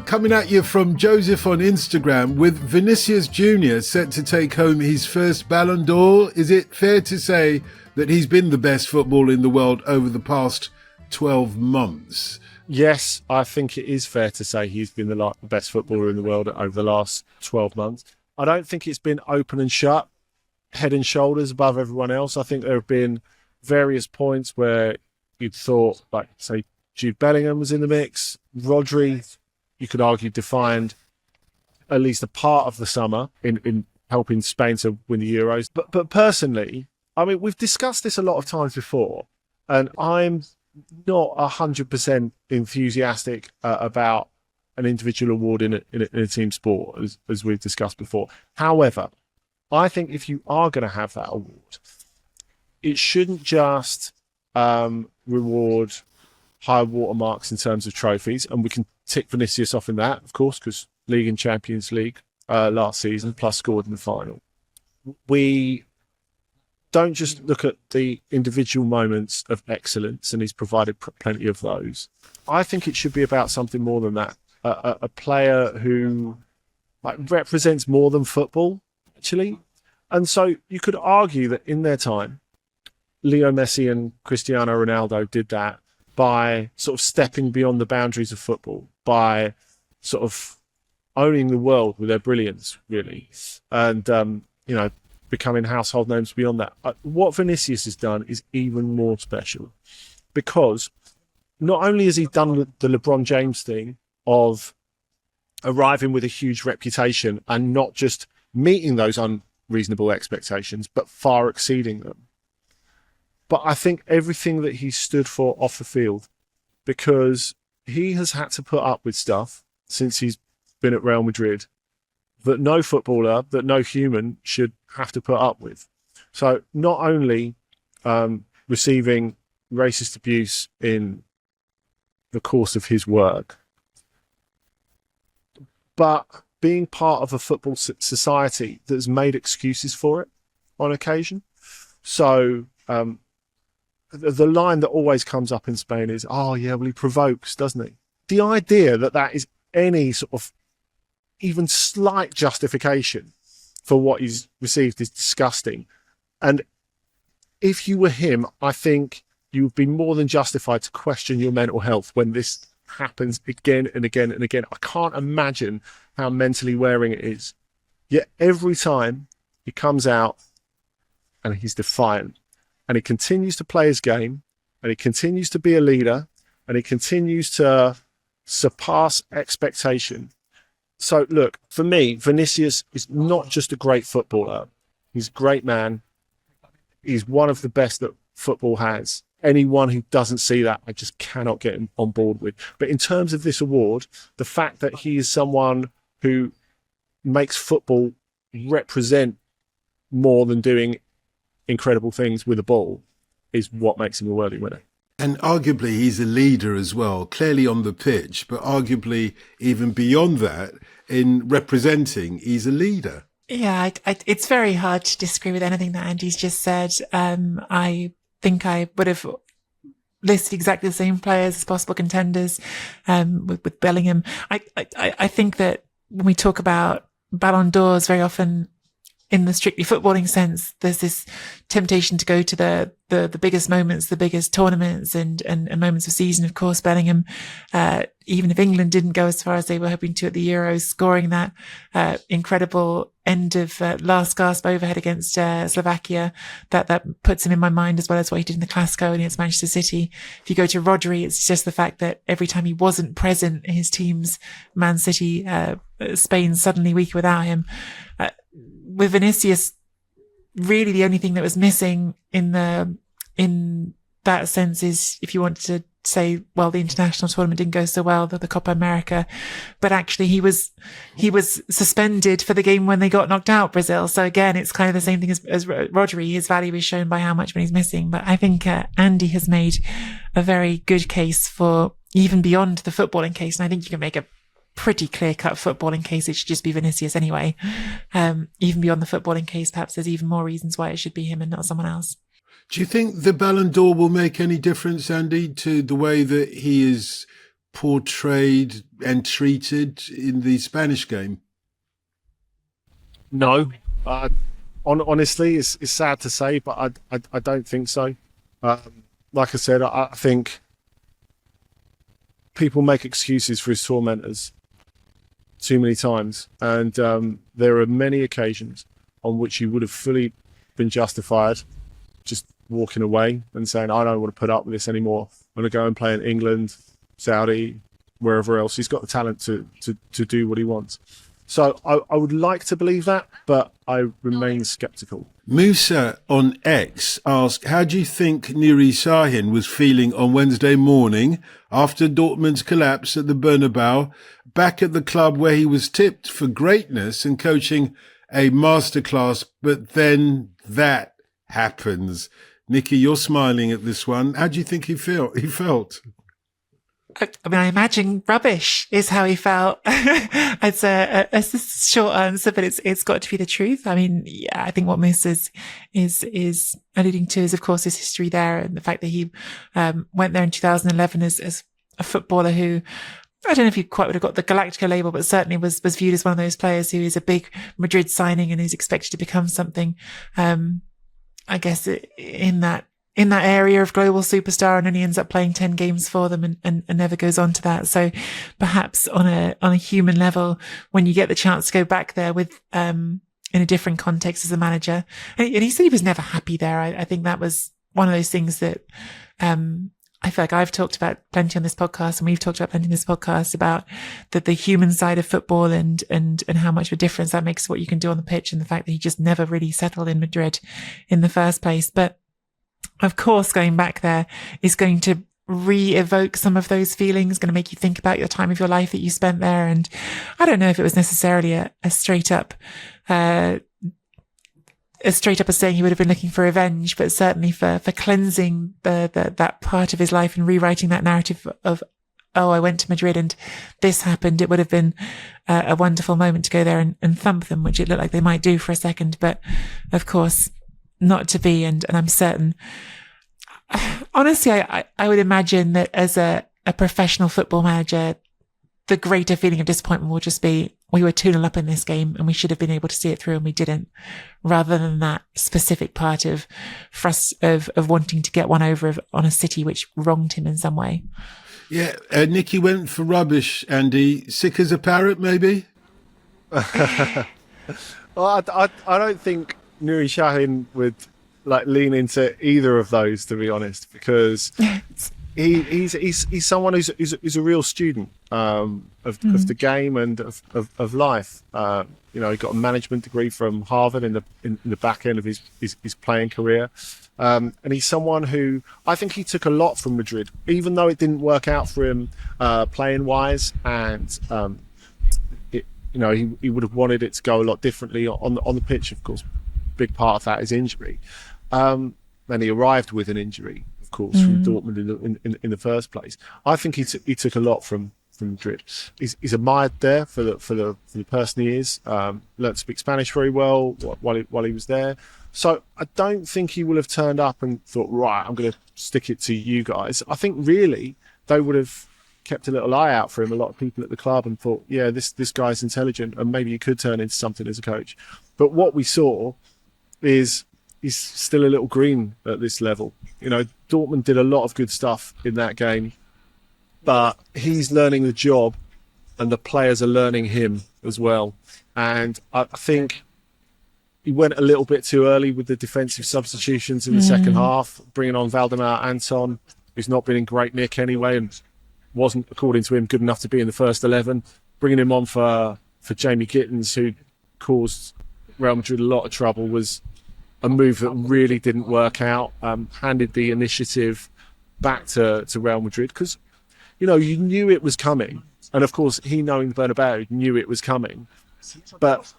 Coming at you from Joseph on Instagram, with Vinícius Júnior set to take home his first Ballon d'Or, is it fair to say that he's been the best footballer in the world over the past 12 months? Yes, I think it is fair to say he's been the best footballer in the world over the last 12 months. I don't think it's been open and shut, head and shoulders above everyone else. I think there have been various points where you'd thought, like, say, Jude Bellingham was in the mix. Rodri, you could argue, defined at least a part of the summer in helping Spain to win the Euros. But personally, I mean, we've discussed this a lot of times before, and I'm not 100% enthusiastic about an individual award in a team sport, as we've discussed before. However, I think if you are going to have that award, it shouldn't just reward high watermarks in terms of trophies, and we can tick Vinícius off in that, of course, because League and Champions League last season, plus scored in the final. We don't just look at the individual moments of excellence, and he's provided plenty of those. I think it should be about something more than that. A player who represents more than football, actually. And so you could argue that in their time, Leo Messi and Cristiano Ronaldo did that by sort of stepping beyond the boundaries of football, by sort of owning the world with their brilliance, really, and becoming household names beyond that. What Vinícius has done is even more special, because not only has he done the LeBron James thing of arriving with a huge reputation and not just meeting those unreasonable expectations, but far exceeding them. But I think everything that he stood for off the field, because he has had to put up with stuff since he's been at Real Madrid that no footballer, that no human should have to put up with. So not only receiving racist abuse in the course of his work, but being part of a football society that's made excuses for it on occasion. So the line that always comes up in Spain is, oh yeah, well, he provokes, doesn't he? The idea that is any sort of even slight justification for what he's received is disgusting. And if you were him, I think you would be more than justified to question your mental health when this happens again and again and again. I can't imagine how mentally wearing it is. Yet every time he comes out and he's defiant, and he continues to play his game, and he continues to be a leader, and he continues to surpass expectation. So look, for me, Vinícius is not just a great footballer. He's a great man. He's one of the best that football has. Anyone who doesn't see that, I just cannot get him on board with. But in terms of this award, the fact that he is someone who makes football represent more than doing incredible things with a ball is what makes him a worthy winner. And arguably he's a leader as well, clearly on the pitch, but arguably even beyond that, in representing, he's a leader. Yeah, it's very hard to disagree with anything that Andy's just said. I think I would have listed exactly the same players as possible contenders with Bellingham. I think that when we talk about Ballon d'Ors, very often in the strictly footballing sense, there's this temptation to go to the biggest moments, the biggest tournaments and moments of season. Of course, Bellingham, even if England didn't go as far as they were hoping to at the Euros, scoring that incredible end of last gasp overhead against Slovakia, that puts him in my mind, as well as what he did in the Clasico against Manchester City. If you go to Rodri, it's just the fact that every time he wasn't present in his team's Man City, Spain suddenly weaker without him. With Vinícius, really the only thing that was missing in that sense is, if you wanted to say, well, the international tournament didn't go so well, the Copa America, but actually he was suspended for the game when they got knocked out, Brazil. So again, it's kind of the same thing as Rodri. His value is shown by how much when he's missing. But I think Andy has made a very good case for even beyond the footballing case, and I think you can make a pretty clear-cut footballing case. It should just be Vinícius anyway. Even beyond the footballing case, perhaps there's even more reasons why it should be him and not someone else. Do you think the Ballon d'Or will make any difference, Andy, to the way that he is portrayed and treated in the Spanish game? No. Honestly, it's sad to say, but I don't think so. Like I said, I think people make excuses for his tormentors too many times, and there are many occasions on which he would have fully been justified just walking away and saying, I don't want to put up with this anymore. I'm going to go and play in England, Saudi, wherever else. He's got the talent to do what he wants. So I would like to believe that, but I remain sceptical. Musa on X asked, how do you think Nuri Şahin was feeling on Wednesday morning after Dortmund's collapse at the Bernabeu, back at the club where he was tipped for greatness and coaching a masterclass, but then that happens? Nicky, you're smiling at this one. How do you think he felt? I mean, I imagine rubbish is how he felt. It's a short answer, but it's got to be the truth. I mean, yeah, I think what Moose is alluding to is, of course, his history there, and the fact that he went there in 2011 as a footballer who, I don't know if he quite would have got the Galactica label, but certainly was viewed as one of those players who is a big Madrid signing and who's expected to become something. I guess in that area of global superstar, and only ends up playing 10 games for them and never goes on to that. So perhaps on a human level, when you get the chance to go back there with, in a different context as a manager, and he said he was never happy there. I think that was one of those things that, I feel like I've talked about plenty on this podcast, and we've talked about plenty on this podcast about the human side of football and how much of a difference that makes what you can do on the pitch, and the fact that he just never really settled in Madrid in the first place. But of course, going back there is going to re-evoke some of those feelings, going to make you think about your time of your life that you spent there. And I don't know if it was necessarily a straight up as saying he would have been looking for revenge, but certainly for cleansing that part of his life and rewriting that narrative of, oh, I went to Madrid and this happened. It would have been a wonderful moment to go there and thump them, which it looked like they might do for a second. But of course, not to be. And I'm certain, honestly, I would imagine that as a professional football manager, the greater feeling of disappointment will just be, we were 2-0 up in this game and we should have been able to see it through and we didn't, rather than that specific part of wanting to get one over on a city which wronged him in some way. Yeah, Nicky went for rubbish, Andy. Sick as a parrot, maybe? Well, I don't think Nuri Şahin would lean into either of those, to be honest, because he's someone who's a real student of the game and of life. He got a management degree from Harvard in the back end of his playing career, and he's someone who I think he took a lot from Madrid, even though it didn't work out for him playing wise, and he would have wanted it to go a lot differently on the pitch. Of course, big part of that is injury, and he arrived with an injury, of course, from Dortmund in the first place. I think he took a lot from Madrid. He's admired there for the person he is. Learned to speak Spanish very well while he was there. So I don't think he will have turned up and thought, right, I'm going to stick it to you guys. I think really they would have kept a little eye out for him, a lot of people at the club, and thought, yeah, this guy's intelligent and maybe he could turn into something as a coach. But what we saw is he's still a little green at this level. Dortmund did a lot of good stuff in that game, but he's learning the job and the players are learning him as well. And I think he went a little bit too early with the defensive substitutions in the second half, bringing on Valdemar Anton, who's not been in great nick anyway and wasn't, according to him, good enough to be in the first 11, bringing him on for Jamie Gittins, who caused Real Madrid a lot of trouble, was a move that really didn't work out, handed the initiative back to Real Madrid, because you knew it was coming, and of course he, knowing the Bernabeu, knew it was coming, but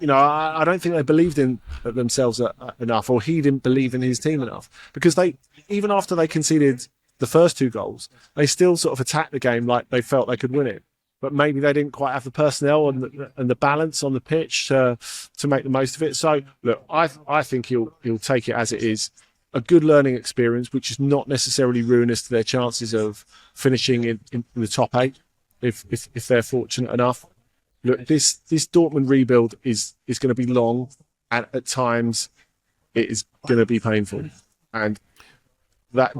I don't think they believed in themselves enough, or he didn't believe in his team enough, because they, even after they conceded the first 2 goals, they still sort of attacked the game like they felt they could win it. But maybe they didn't quite have the personnel and the balance on the pitch to make the most of it. So look, I think he'll take it as it is. a good learning experience, which is not necessarily ruinous to their chances of finishing in the top 8 if they're fortunate enough. Look, this Dortmund rebuild is going to be long, and at times it is going to be painful. And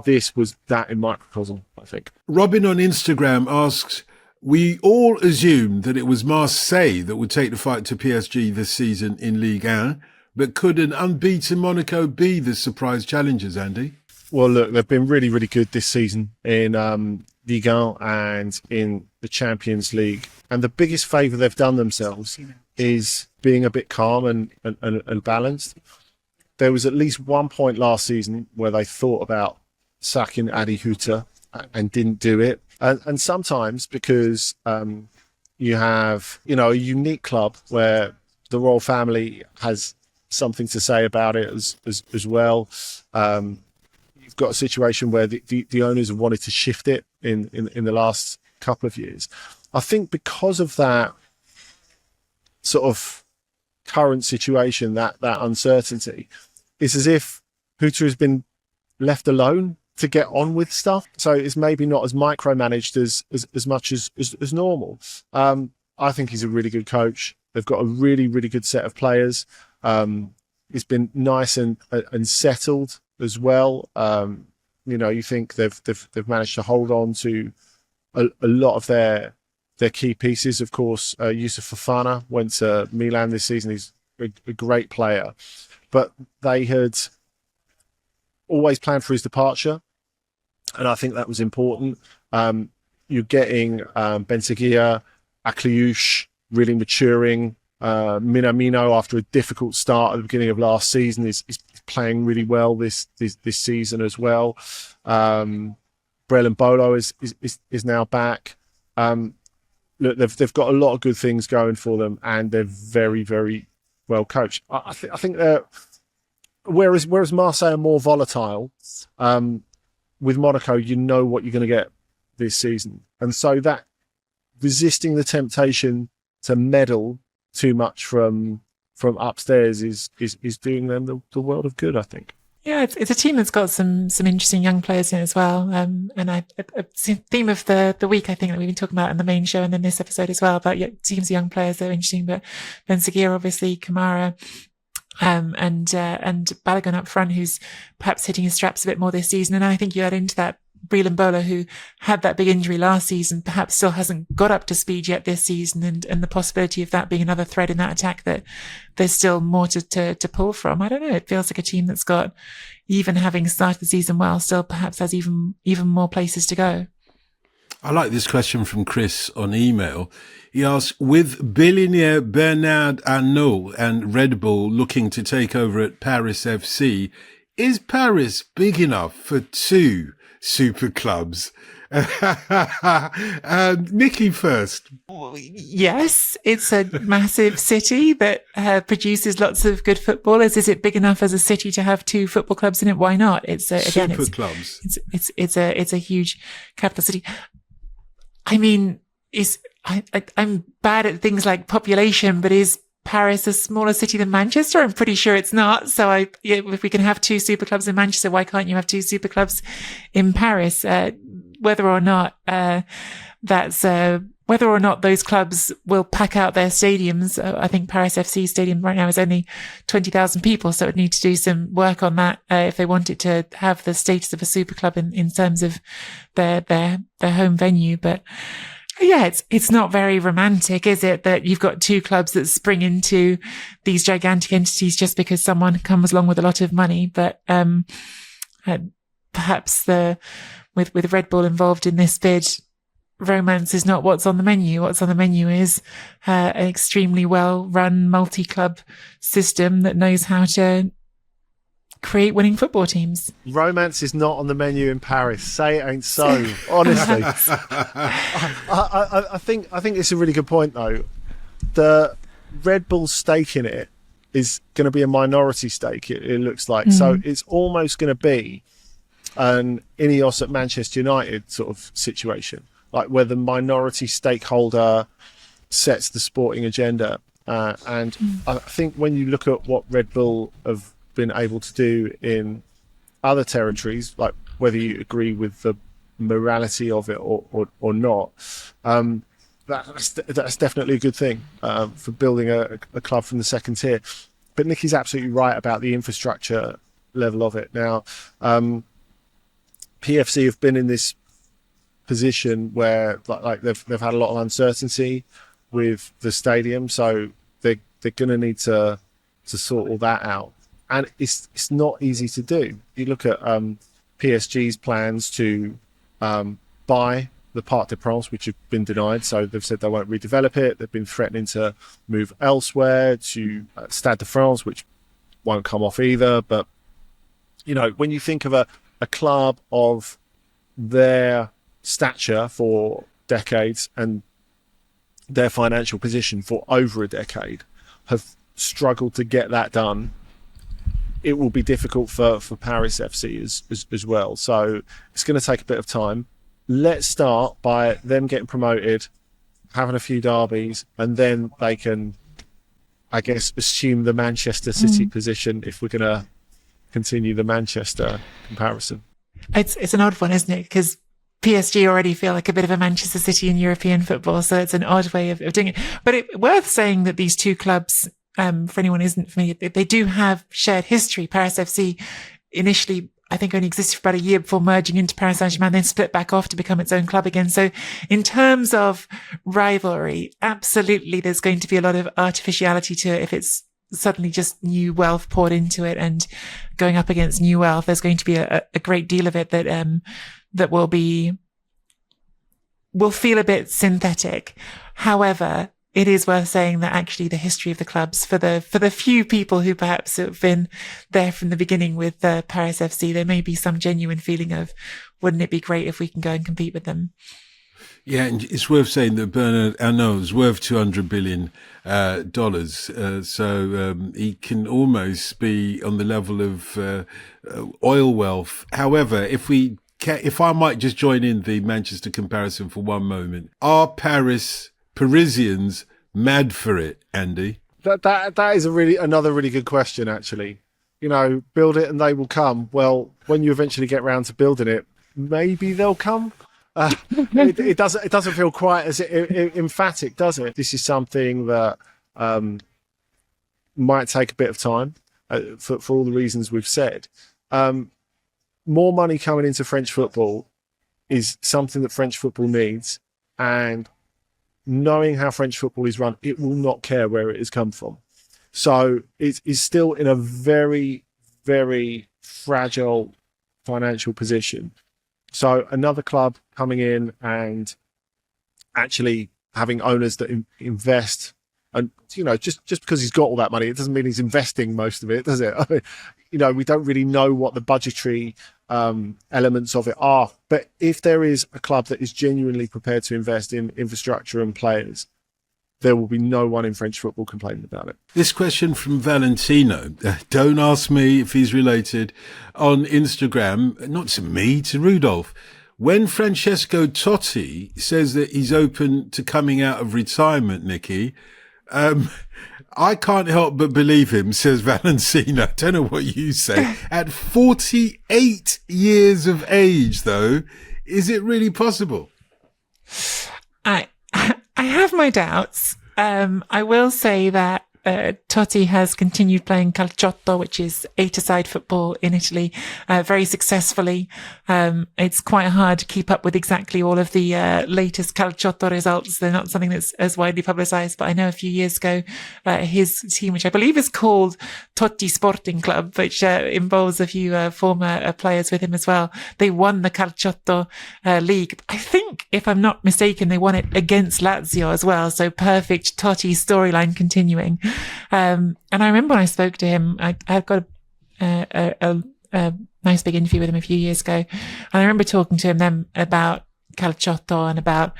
this was that in microcosm, I think. Robin on Instagram asks, we all assumed that it was Marseille that would take the fight to PSG this season in Ligue 1, but could an unbeaten Monaco be the surprise challengers, Andy? Well, look, they've been really, really good this season in Ligue 1 and in the Champions League. And the biggest favour they've done themselves is being a bit calm and balanced. There was at least one point last season where they thought about sacking Adi Hutter and didn't do it. And sometimes because you have, a unique club where the royal family has something to say about it as well. You've got a situation where the owners have wanted to shift it in the last couple of years. I think because of that sort of current situation, that uncertainty, it's as if Hutter has been left alone to get on with stuff. So it's maybe not as micromanaged as much as normal. I think he's a really good coach. They've got a really, really good set of players. It's been nice and settled as well. You think they've managed to hold on to a lot of their key pieces. Of course, Yusuf Fofana went to Milan this season. He's a great player, but they had always planned for his departure, and I think that was important. You're getting Benseghir, Akliouche really maturing. Minamino, after a difficult start at the beginning of last season, is playing really well this season as well. Brelan Bolo is now back. Look, they've got a lot of good things going for them, and they're very, very well coached. I think they're whereas Marseille are more volatile. With Monaco, you know what you're going to get this season, and so that resisting the temptation to meddle too much from upstairs is doing them the world of good, I think. Yeah, it's a team that's got some interesting young players in as well. And a theme of the week, I think, that we've been talking about in the main show and then this episode as well, about teams of young players that are interesting. But Benseghir, obviously, Kamara, and Balogun up front, who's perhaps hitting his straps a bit more this season. And I think you add into that Brelan Bolo, who had that big injury last season, perhaps still hasn't got up to speed yet this season, and the possibility of that being another thread in that attack that there's still more to pull from. I don't know. It feels like a team that's got, even having started the season well, still perhaps has even more places to go. I like this question from Chris on email. He asks, with billionaire Bernard Arnault and Red Bull looking to take over at Paris FC, is Paris big enough for two super clubs? Nicky first. Yes, it's a massive city that produces lots of good footballers. Is it big enough as a city to have two football clubs in it? Why not? It's clubs. It's a huge capital city. I mean, I'm bad at things like population, but is Paris a smaller city than Manchester? I'm pretty sure it's not. So if we can have two super clubs in Manchester, why can't you have two super clubs in Paris? Whether or not those clubs will pack out their stadiums. I think Paris FC stadium right now is only 20,000 people. So it would need to do some work on that, if they want it to have the status of a super club in terms of their home venue. But yeah, it's not very romantic, is it? That you've got two clubs that spring into these gigantic entities just because someone comes along with a lot of money. But, perhaps with Red Bull involved in this bid, romance is not what's on the menu. What's on the menu is an extremely well-run multi-club system that knows how to create winning football teams. Romance is not on the menu in Paris. Say it ain't so. Honestly, I think it's a really good point though. The Red Bull stake in it is going to be a minority stake. It looks like so. It's almost going to be an Ineos at Manchester United sort of situation, like where the minority stakeholder sets the sporting agenda. And I think when you look at what Red Bull have been able to do in other territories, like whether you agree with the morality of it or not, that's definitely a good thing for building a club from the second tier. But Nicky's absolutely right about the infrastructure level of it. Now, PFC have been in this position where like they've had a lot of uncertainty with the stadium, so they're going to need to sort all that out, and it's not easy to do. You look at PSG's plans to buy the Parc des Princes, which have been denied, so they've said they won't redevelop it. They've been threatening to move elsewhere to Stade de France, which won't come off either. But you know, when you think of a club of their stature for decades and their financial position for over a decade have struggled to get that done, it will be difficult for Paris FC as well. So it's going to take a bit of time. Let's start by them getting promoted, having a few derbies, and then they can, I guess, assume the Manchester City position if we're going to continue the Manchester comparison. It's an odd one, isn't it? Because PSG already feel like a bit of a Manchester City in European football, so it's an odd way of doing it. But it's worth saying that these two clubs, for anyone who isn't familiar, they do have shared history. Paris FC initially, I think, only existed for about a year before merging into Paris Saint-Germain, then split back off to become its own club again. So in terms of rivalry, absolutely there's going to be a lot of artificiality to it if it's suddenly just new wealth poured into it and going up against new wealth. There's going to be a great deal of it that will feel a bit synthetic. However, it is worth saying that actually the history of the clubs, for the few people who perhaps have been there from the beginning with Paris FC, there may be some genuine feeling of, wouldn't it be great if we can go and compete with them? Yeah, and it's worth saying that Bernard Arnault is worth $200 billion. So he can almost be on the level of oil wealth. However, if I might just join in the Manchester comparison for one moment, are Parisians mad for it, Andy? That is another really good question, actually. You know, build it and they will come. Well, when you eventually get round to building it, maybe they'll come. It doesn't feel quite as emphatic, does it? This is something that might take a bit of time for all the reasons we've said. More money coming into French football is something that French football needs, and knowing how French football is run, it will not care where it has come from. So it is still in a very, very fragile financial position. So another club coming in and actually having owners that invest, and you know, just because he's got all that money, it doesn't mean he's investing most of it, does it? I mean, you know, we don't really know what the budgetary elements of it are. But if there is a club that is genuinely prepared to invest in infrastructure and players, there will be no one in French football complaining about it. This question from Valentino, don't ask me if he's related, on Instagram, not to me, to Rudolph. When Francesco Totti says that he's open to coming out of retirement, Nicky, I can't help but believe him, says Valentino. I don't know what you say. At 48 years of age, though, is it really possible? I have my doubts. I will say that Totti has continued playing calciotto, which is 8-a-side football in Italy, very successfully. It's quite hard to keep up with exactly all of the latest calciotto results. They're not something that's as widely publicised, but I know a few years ago, his team, which I believe is called Totti Sporting Club, which involves a few former players with him as well, they won the calciotto league. I think, if I'm not mistaken, they won it against Lazio as well. So perfect Totti storyline continuing. And I remember when I spoke to him, I got a nice big interview with him a few years ago. And I remember talking to him then about calciotto and about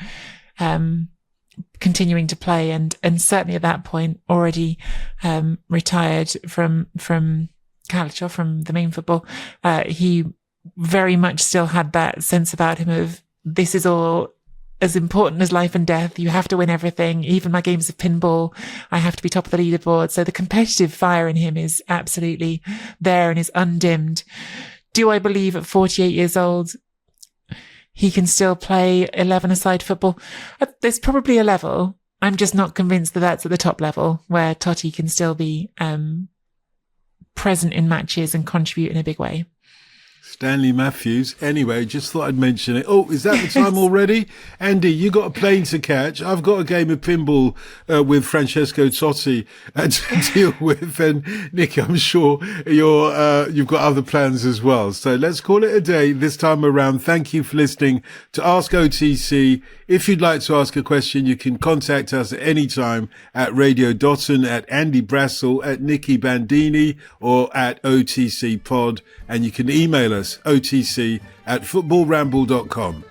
continuing to play, and certainly at that point already retired from calcio, from the main football. He very much still had that sense about him of, this is all as important as life and death. You have to win everything. Even my games of pinball, I have to be top of the leaderboard. So the competitive fire in him is absolutely there and is undimmed. do I believe at 48 years old he can still play 11-a-side football? There's probably a level. I'm just not convinced that that's at the top level where Totti can still be present in matches and contribute in a big way. Stanley Matthews. Anyway, just thought I'd mention it. Oh, is that the time already? Andy, you got a plane to catch. I've got a game of pinball with Francesco Totti to deal with. And Nick, I'm sure you've got other plans as well. So let's call it a day this time around. Thank you for listening to Ask OTC. If you'd like to ask a question, you can contact us at any time at Radio Dotun, at Andy Brassel, at Nicky Bandini, or at OTC Pod. And you can email us, otc@footballramble.com.